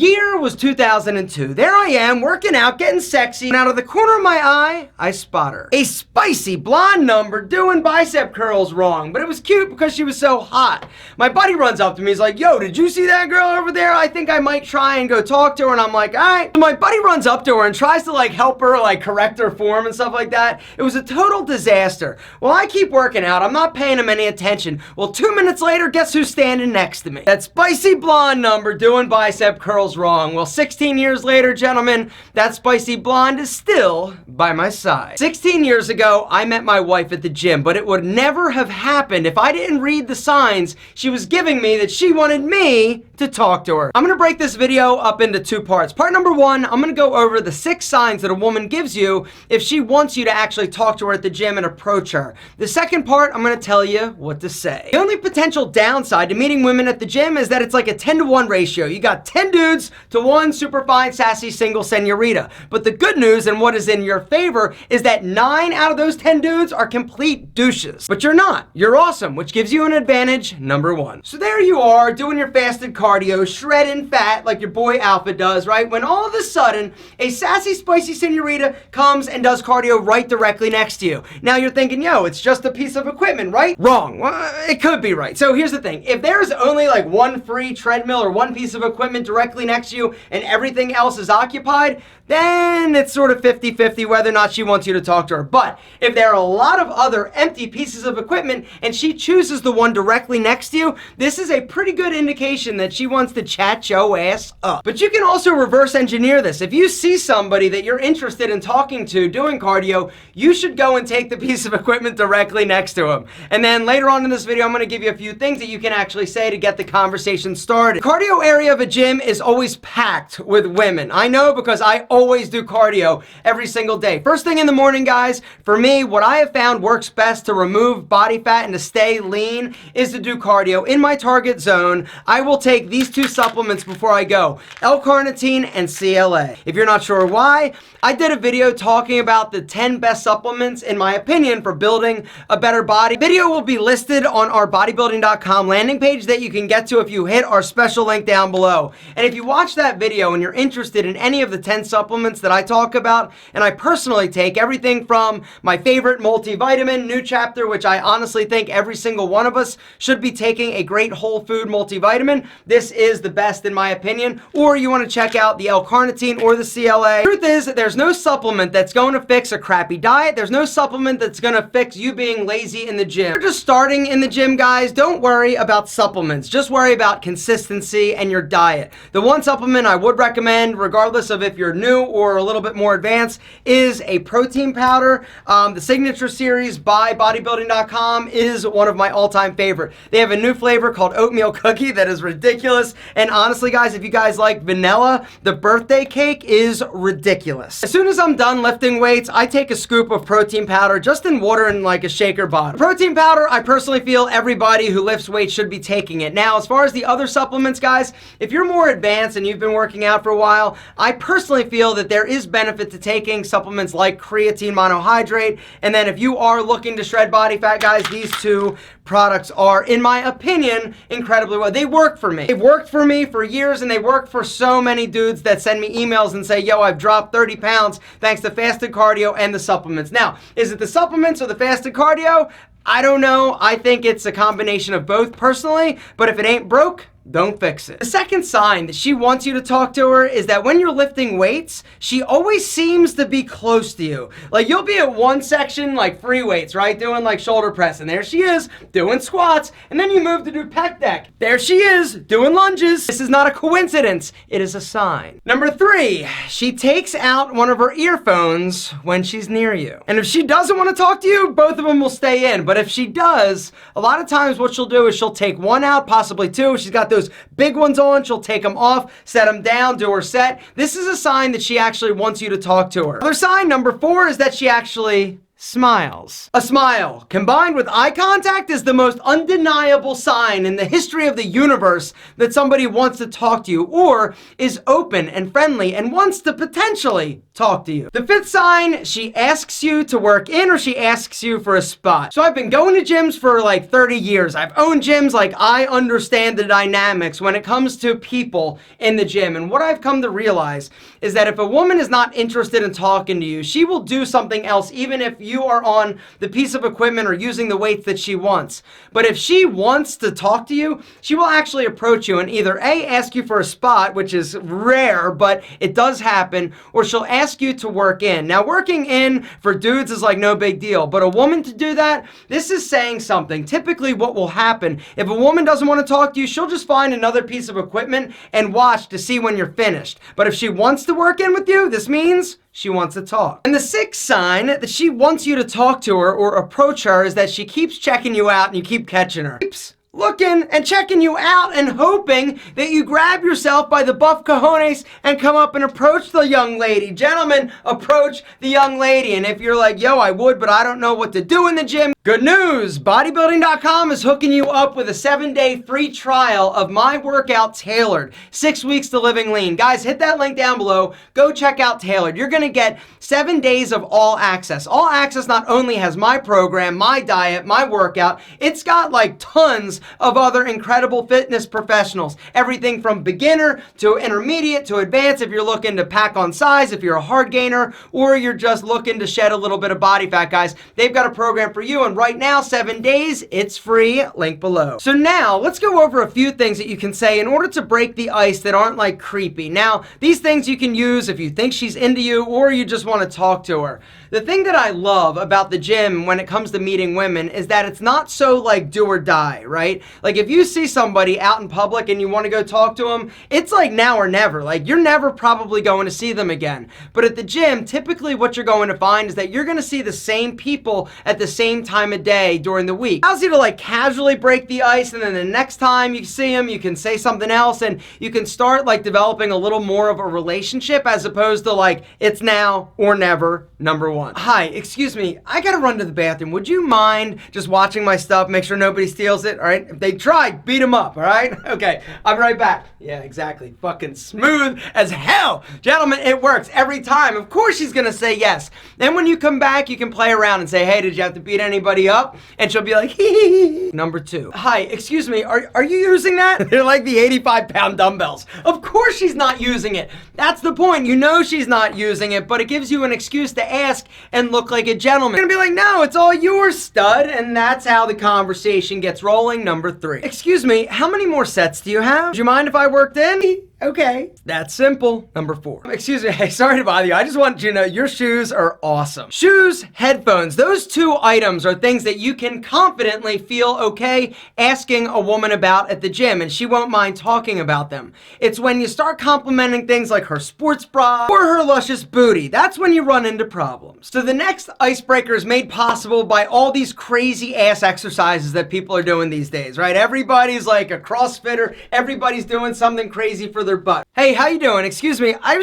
The year was 2002. There I am, working out, getting sexy, and out of the corner of my eye, I spot her. A spicy blonde number doing bicep curls wrong, but it was cute because she was so hot. My buddy runs up to me, he's like, yo, did you see that girl over there? I think I might try and go talk to her, and I'm like, all right. So my buddy runs up to her and tries to like help her, like correct her form and stuff like that. It was a total disaster. Well, I keep working out, I'm not paying him any attention. Well, 2 minutes later, guess who's standing next to me? That spicy blonde number doing bicep curls wrong. Well, 16 years later, gentlemen, that spicy blonde is still by my side. 16 years ago, I met my wife at the gym, but it would never have happened if I didn't read the signs she was giving me that she wanted me to talk to her. I'm gonna break this video up into 2 parts. Part number 1, I'm gonna go over the 6 signs that a woman gives you if she wants you to actually talk to her at the gym and approach her. The second part, I'm gonna tell you what to say. The only potential downside to meeting women at the gym is that it's like a 10-to-1 ratio. You got 10 dudes to 1 super fine, sassy, single senorita. But the good news, and what is in your favor, is that 9 out of those 10 dudes are complete douches. But you're not. You're awesome, which gives you an advantage, number 1. So there you are, doing your fasted cardio, shredding fat like your boy Alpha does, right? When all of a sudden, a sassy, spicy senorita comes and does cardio right directly next to you. Now you're thinking, yo, it's just a piece of equipment, right? Wrong. Well, it could be right. So here's the thing. If there's only like 1 free treadmill or 1 piece of equipment directly next to you and everything else is occupied, then it's sort of 50-50 whether or not she wants you to talk to her. But if there are a lot of other empty pieces of equipment and she chooses the one directly next to you, this is a pretty good indication that she wants to chat your ass up. But you can also reverse engineer this. If you see somebody that you're interested in talking to doing cardio, you should go and take the piece of equipment directly next to him. And then later on in this video, I'm going to give you a few things that you can actually say to get the conversation started. The cardio area of a gym is always packed with women. I know because I always do cardio every single day. First thing in the morning, guys, for me, what I have found works best to remove body fat and to stay lean is to do cardio. In my target zone, I will take these 2 supplements before I go, L-carnitine and CLA. If you're not sure why, I did a video talking about the 10 best supplements, in my opinion, for building a better body. The video will be listed on our bodybuilding.com landing page that you can get to if you hit our special link down below. And if you watch that video and you're interested in any of the 10 supplements that I talk about, and I personally take everything from my favorite multivitamin, New Chapter, which I honestly think every single one of us should be taking a great whole food multivitamin. This is the best in my opinion. Or you want to check out the L-carnitine or the CLA. The truth is that there's no supplement that's going to fix a crappy diet. There's no supplement that's going to fix you being lazy in the gym. If you're just starting in the gym, guys, don't worry about supplements. Just worry about consistency and your diet. The one supplement I would recommend, regardless of if you're new or a little bit more advanced, is a protein powder. The Signature Series by bodybuilding.com is one of my all-time favorite. They have a new flavor called oatmeal cookie that is ridiculous. And honestly, guys, if you guys like vanilla, the birthday cake is ridiculous. As soon as I'm done lifting weights, I take a scoop of protein powder just in water in like a shaker bottle. Protein powder, I personally feel everybody who lifts weights should be taking it. Now, as far as the other supplements, guys, if you're more advanced and you've been working out for a while, I personally feel that there is benefit to taking supplements like creatine monohydrate. And then if you are looking to shred body fat, guys, these 2 products are, in my opinion, incredibly well. They work for me. They've worked for me for years, and they work for so many dudes that send me emails and say, yo, I've dropped 30 pounds thanks to fasted cardio and the supplements. Now, is it the supplements or the fasted cardio? I don't know. I think it's a combination of both personally, but if it ain't broke, don't fix it. The second sign that she wants you to talk to her is that when you're lifting weights, she always seems to be close to you. Like you'll be at one section, like free weights, right? Doing like shoulder press, and there she is doing squats, and then you move to do pec deck. There she is doing lunges. This is not a coincidence. It is a sign. Number 3, she takes out one of her earphones when she's near you. And if she doesn't want to talk to you, both of them will stay in. But if she does, a lot of times what she'll do is she'll take one out, possibly 2. She's got those big ones on, she'll take them off, set them down, do her set. This is a sign that she actually wants you to talk to her. Another sign, number 4, is that she actually smiles. A smile combined with eye contact is the most undeniable sign in the history of the universe that somebody wants to talk to you or is open and friendly and wants to potentially talk to you. The fifth sign, she asks you to work in or she asks you for a spot. So I've been going to gyms for like 30 years. I've owned gyms, like I understand the dynamics when it comes to people in the gym. And what I've come to realize is that if a woman is not interested in talking to you, she will do something else even if you are on the piece of equipment or using the weights that she wants. But if she wants to talk to you, she will actually approach you and either A, ask you for a spot, which is rare, but it does happen, or she'll ask you to work in. Now, working in for dudes is like no big deal, but a woman to do that, this is saying something. Typically what will happen, if a woman doesn't want to talk to you, she'll just find another piece of equipment and watch to see when you're finished. But if she wants to work in with you, this means she wants to talk. And the sixth sign that she wants you to talk to her or approach her is that she keeps checking you out and you keep catching her. Keeps looking and checking you out and hoping that you grab yourself by the buff cojones and come up and approach the young lady. Gentlemen, approach the young lady. And if you're like, yo, I would, but I don't know what to do in the gym, good news. Bodybuilding.com is hooking you up with a 7-day free trial of my workout Tailored. 6 weeks to living lean. Guys, hit that link down below. Go check out Tailored. You're going to get 7 days of all access. All access not only has my program, my diet, my workout, it's got like tons of other incredible fitness professionals. Everything from beginner to intermediate to advanced if you're looking to pack on size, if you're a hard gainer, or you're just looking to shed a little bit of body fat, guys. They've got a program for you, and right now, 7 days, it's free. Link below. So now, let's go over a few things that you can say in order to break the ice that aren't like creepy. Now, these things you can use if you think she's into you or you just want to talk to her. The thing that I love about the gym when it comes to meeting women is that it's not so like do or die, right? Like if you see somebody out in public and you want to go talk to them, it's like now or never. Like you're never probably going to see them again. But at the gym, typically what you're going to find is that you're going to see the same people at the same time of day during the week. It allows you to like casually break the ice, and then the next time you see them, you can say something else and you can start like developing a little more of a relationship as opposed to like it's now or never, number one. Hi, excuse me, I gotta run to the bathroom. Would you mind just watching my stuff, make sure nobody steals it, all right? If they try, beat them up, all right? Okay, I'll be right back. Yeah, exactly. Fucking smooth as hell. Gentlemen, it works every time. Of course she's gonna say yes. Then when you come back, you can play around and say, hey, did you have to beat anybody up? And she'll be like, hee hee hee. Number 2. Hi, excuse me, are you using that? They're like the 85-pound dumbbells. Of course she's not using it. That's the point. You know she's not using it, but it gives you an excuse to ask and look like a gentleman. You're gonna be like, no, it's all yours, stud. And that's how the conversation gets rolling. Number 3. Excuse me, how many more sets do you have? Do you mind if I worked in? Okay, that's simple. Number 4. Excuse me, hey, sorry to bother you. I just want you to know your shoes are awesome. Shoes, headphones, those 2 items are things that you can confidently feel okay asking a woman about at the gym, and she won't mind talking about them. It's when you start complimenting things like her sports bra or her luscious booty, that's when you run into problems. So the next icebreaker is made possible by all these crazy ass exercises that people are doing these days, right? Everybody's like a CrossFitter, everybody's doing something crazy for their butt. Hey, how you doing? Excuse me, I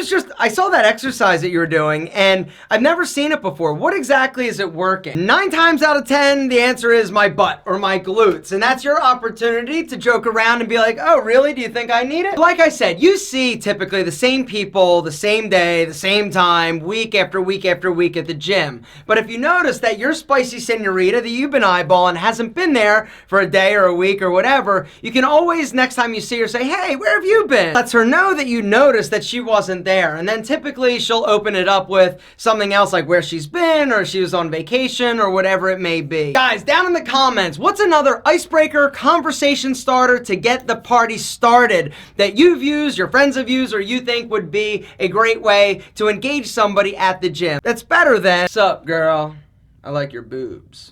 saw that exercise that you were doing and I've never seen it before. What exactly is it working? 9 times out of 10, the answer is my butt or my glutes. And that's your opportunity to joke around and be like, oh, really? Do you think I need it? Like I said, you see typically the same people, the same day, the same time, week after week after week at the gym. But if you notice that your spicy senorita that you've been eyeballing hasn't been there for a day or a week or whatever, you can always, next time you see her, say, hey, where have you been? Lets her know that you noticed that she wasn't there. And then typically she'll open it up with something else like where she's been or she was on vacation or whatever it may be. Guys, down in the comments, what's another icebreaker conversation starter to get the party started that you've used, your friends have used, or you think would be a great way to engage somebody at the gym? That's better than, sup girl, I like your boobs.